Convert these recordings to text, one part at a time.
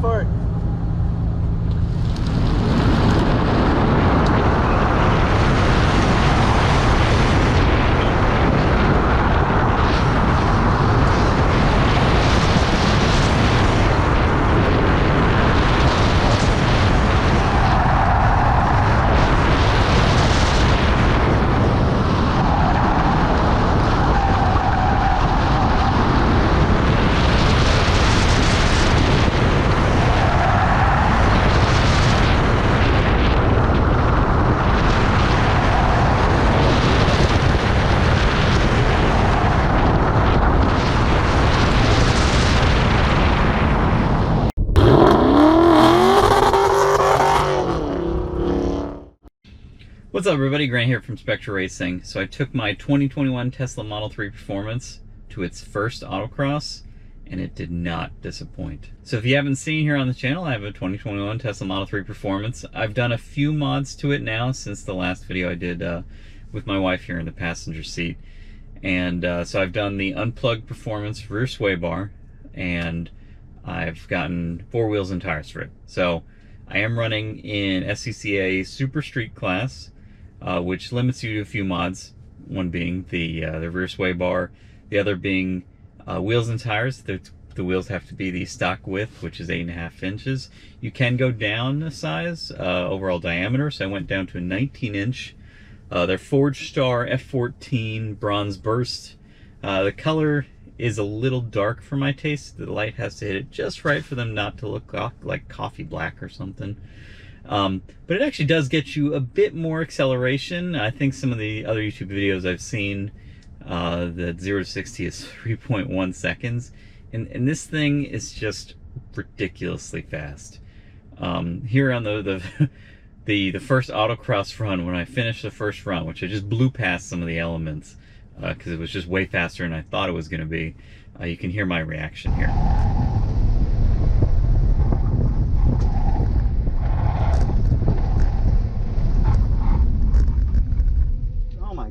for it. What's up everybody, Grant here from Spectra Racing. So I took my 2021 Tesla Model 3 Performance to its first autocross and it did not disappoint. So if you haven't seen here on the channel, I have a 2021 Tesla Model 3 Performance. I've done a few mods to it now since the last video I did with my wife here in the passenger seat. And so I've done the unplugged performance rear sway bar and I've gotten 4 wheels and tires for it. So I am running in SCCA Super Street class, which limits you to a few mods, one being the rear sway bar, the other being wheels and tires. The wheels have to be the stock width, which is 8.5 inches. You can go down a size, overall diameter, so I went down to a 19-inch. They're Forge Star F14 Bronze Burst. The color is a little dark for my taste. The light has to hit it just right for them not to look like coffee black or something. But it actually does get you a bit more acceleration. I think some of the other YouTube videos I've seen, the 0 to 60 is 3.1 seconds. And this thing is just ridiculously fast. Here on the first autocross run, when I finished the first run, which I just blew past some of the elements, because it was just way faster than I thought it was going to be, you can hear my reaction here.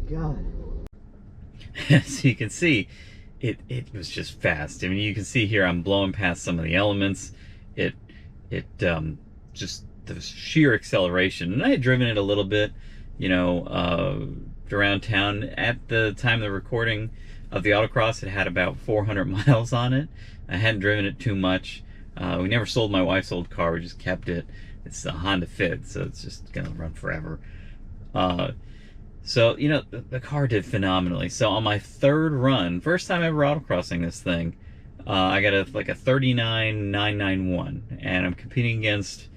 God. So you can see it was just fast. I mean, you can see here I'm blowing past some of the elements. Just the sheer acceleration. And I had driven it a little bit, you know, around town. At the time of the recording of the autocross, it had about 400 miles on it. I hadn't driven it too much. We never sold my wife's old car, we just kept it. It's a Honda Fit, so it's just gonna run forever. So, you know, the car did phenomenally. So on my third run, first time ever autocrossing this thing, I got a 39.991, and I'm competing against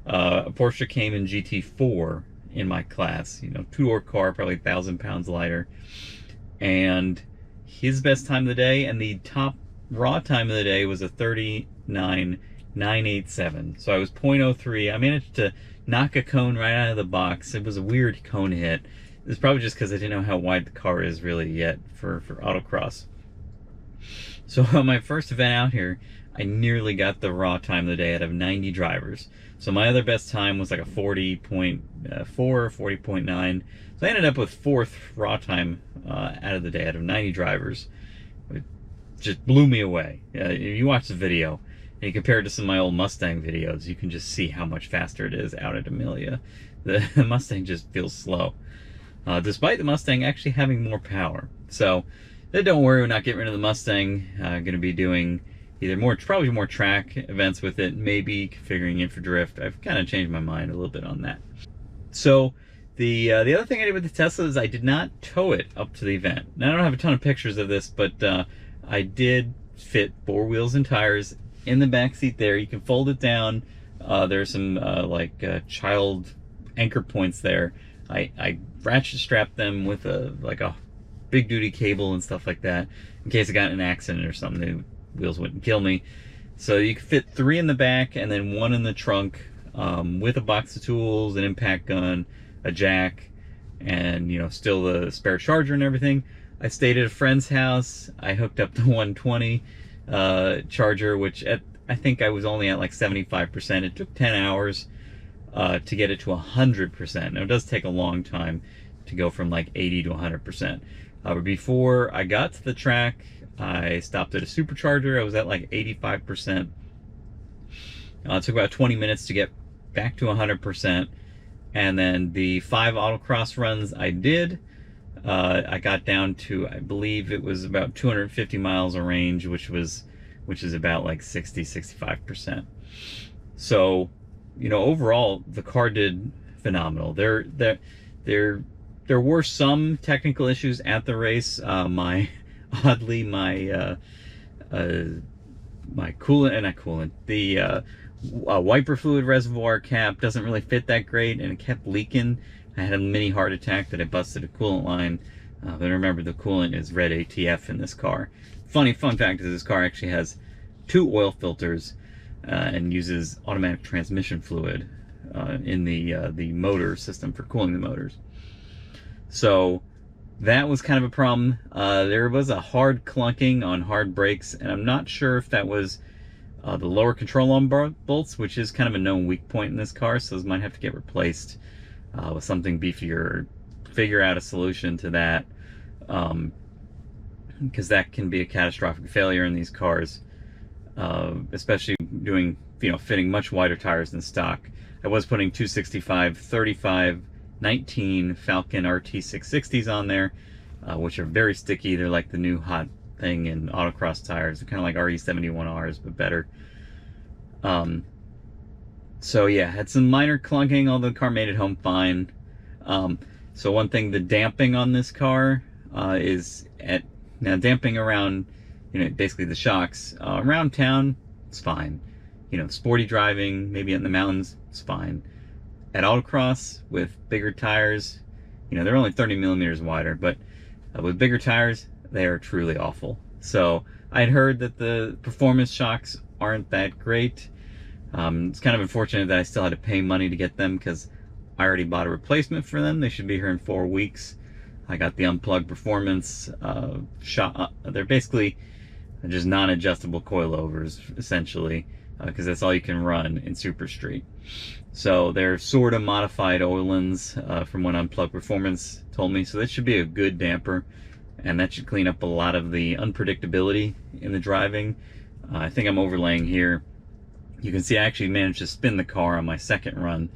a Porsche Cayman GT4 in my class. You know, two-door car, probably 1,000 pounds lighter. And his best time of the day and the top raw time of the day was a 39.987. So I was 0.03. I managed to knock a cone right out of the box. It was a weird cone hit. It's probably just because I didn't know how wide the car is really yet for autocross. So on my first event out here, I nearly got the raw time of the day out of 90 drivers. So my other best time was like a 40.4, 40.9. So I ended up with 4th raw time out of the day out of 90 drivers. It just blew me away. If you watch the video and you compare it to some of my old Mustang videos, you can just see how much faster it is out at Amelia. The Mustang just feels slow. Despite the Mustang actually having more power. So don't worry, we're not getting rid of the Mustang. Going to be doing either probably more track events with it, maybe configuring it for drift. I've kind of changed my mind a little bit on that. So the other thing I did with the Tesla is I did not tow it up to the event. Now I don't have a ton of pictures of this, but I did fit 4 wheels and tires in the back seat there. You can fold it down. There's some child anchor points there. I ratchet strapped them with a big duty cable and stuff like that in case I got in an accident or something. The wheels wouldn't kill me. So you could fit 3 in the back and then 1 in the trunk, with a box of tools, an impact gun, a jack, and you know, still the spare charger and everything. I stayed at a friend's house. I hooked up the 120 charger, which I think I was only at like 75%. It took 10 hours to get it to 100%. Now it does take a long time to go from like 80 to 100%. But before I got to the track, I stopped at a supercharger. I was at like 85%. It took about 20 minutes to get back to 100%. And then the 5 autocross runs I did, I got down to, I believe it was about 250 miles of range, which is about like 65%. So, you know, overall the car did phenomenal. There were some technical issues at the race. My coolant, the wiper fluid reservoir cap doesn't really fit that great, and it kept leaking. I had a mini heart attack that I busted a coolant line. But remember, the coolant is red ATF in this car. Fun fact is this car actually has 2 oil filters and uses automatic transmission fluid in the motor system for cooling the motors. So that was kind of a problem. There was a hard clunking on hard brakes, and I'm not sure if that was the lower control arm bolts, which is kind of a known weak point in this car, so those might have to get replaced with something beefier, or figure out a solution to that, because that can be a catastrophic failure in these cars, especially fitting much wider tires than stock. I was putting 265, 35, 19 Falcon RT660s on there, which are very sticky. They're like the new hot thing in autocross tires. They're kind of like RE71Rs, but better. So yeah, had some minor clunking, although the car made it home fine. So one thing, the damping on this car is now damping around, basically the shocks around town, it's fine. Sporty driving, maybe in the mountains, it's fine. At autocross with bigger tires, they're only 30 millimeters wider, but with bigger tires, they are truly awful. So I'd heard that the performance shocks aren't that great. It's kind of unfortunate that I still had to pay money to get them, because I already bought a replacement for them. They should be here in 4 weeks. I got the Unplugged Performance shock. They're basically just non-adjustable coilovers, essentially, because that's all you can run in Super Street. So they're sort of modified Öhlins from what Unplugged Performance told me. So that should be a good damper, and that should clean up a lot of the unpredictability in the driving. I think I'm overlaying here. You can see I actually managed to spin the car on my second run.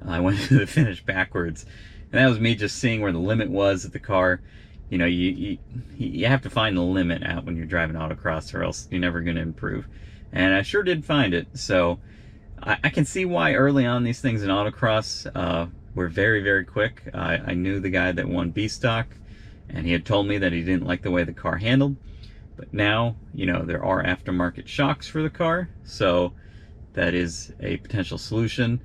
I went to the finish backwards, and that was me just seeing where the limit was at the car. You have to find the limit out when you're driving autocross, or else you're never going to improve. And I sure did find it. So I can see why early on these things in autocross were very, very quick. I knew the guy that won B-Stock, and he had told me that he didn't like the way the car handled. But now, there are aftermarket shocks for the car, so that is a potential solution.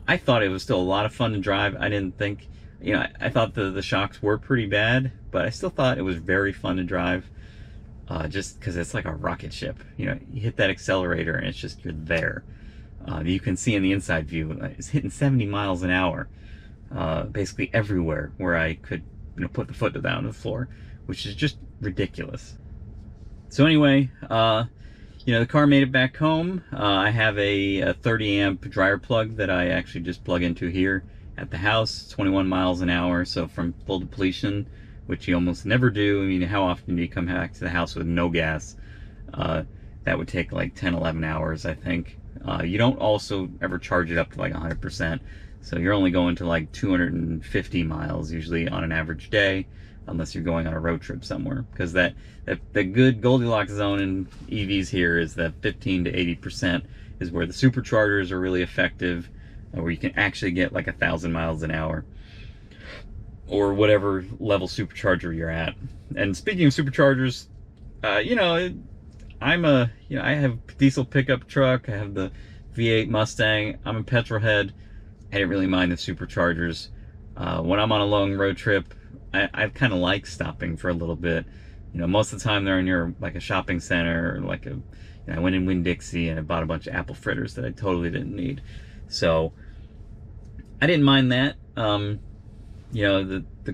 I thought it was still a lot of fun to drive. I didn't think, I thought the shocks were pretty bad, but I still thought it was very fun to drive, just because it's like a rocket ship. You hit that accelerator and it's just, you're there. You can see in the inside view, it's hitting 70 miles an hour, basically everywhere where I could, put the foot down on the floor, which is just ridiculous. So anyway, the car made it back home. I have a 30 amp dryer plug that I actually just plug into here at the house, 21 miles an hour. So from full depletion, which you almost never do. I mean, how often do you come back to the house with no gas? That would take like 10, 11 hours, I think. You don't also ever charge it up to like 100%. So you're only going to like 250 miles usually on an average day, unless you're going on a road trip somewhere. Because the good Goldilocks zone in EVs here is that 15 to 80% is where the superchargers are really effective, where you can actually get like 1,000 miles an hour, or whatever level supercharger you're at. And speaking of superchargers, I have a diesel pickup truck. I have the V8 Mustang. I'm a petrol head. I didn't really mind the superchargers. When I'm on a long road trip, I kind of like stopping for a little bit. Most of the time they're near like a shopping center, or like I went in Winn-Dixie and I bought a bunch of apple fritters that I totally didn't need. So I didn't mind that. The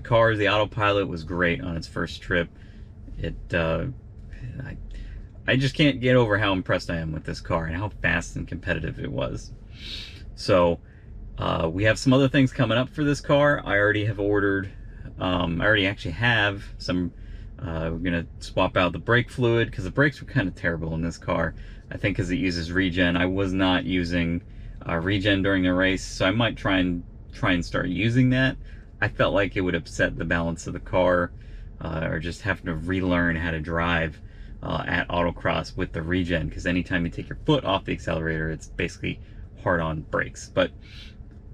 car, the autopilot was great on its first trip. I just can't get over how impressed I am with this car and how fast and competitive it was. So we have some other things coming up for this car. I already have ordered, I already actually have some, we're going to swap out the brake fluid, because the brakes were kind of terrible in this car. I think because it uses regen. I was not using regen during the race, so I might try and start using that. I felt like it would upset the balance of the car, or just having to relearn how to drive at autocross with the regen, because anytime you take your foot off the accelerator, it's basically hard on brakes. But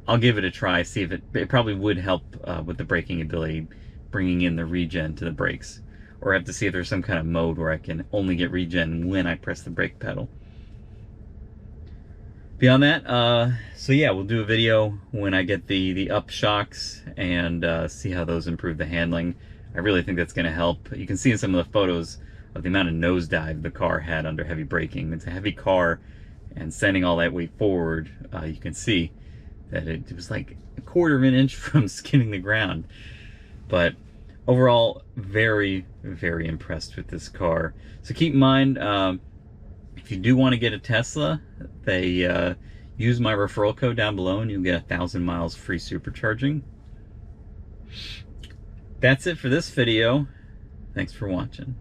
I'll give it a try, see if it probably would help with the braking ability, bringing in the regen to the brakes. Or I have to see if there's some kind of mode where I can only get regen when I press the brake pedal. Beyond that, so yeah, we'll do a video when I get the up shocks and see how those improve the handling. I really think that's going to help. You can see in some of the photos of the amount of nosedive the car had under heavy braking. It's a heavy car, and sending all that weight forward, you can see that it was like a quarter of an inch from skidding the ground. But overall, very, very impressed with this car. So keep in mind, if you do want to get a Tesla, they use my referral code down below and you'll get 1,000 miles free supercharging. That's it for this video. Thanks for watching.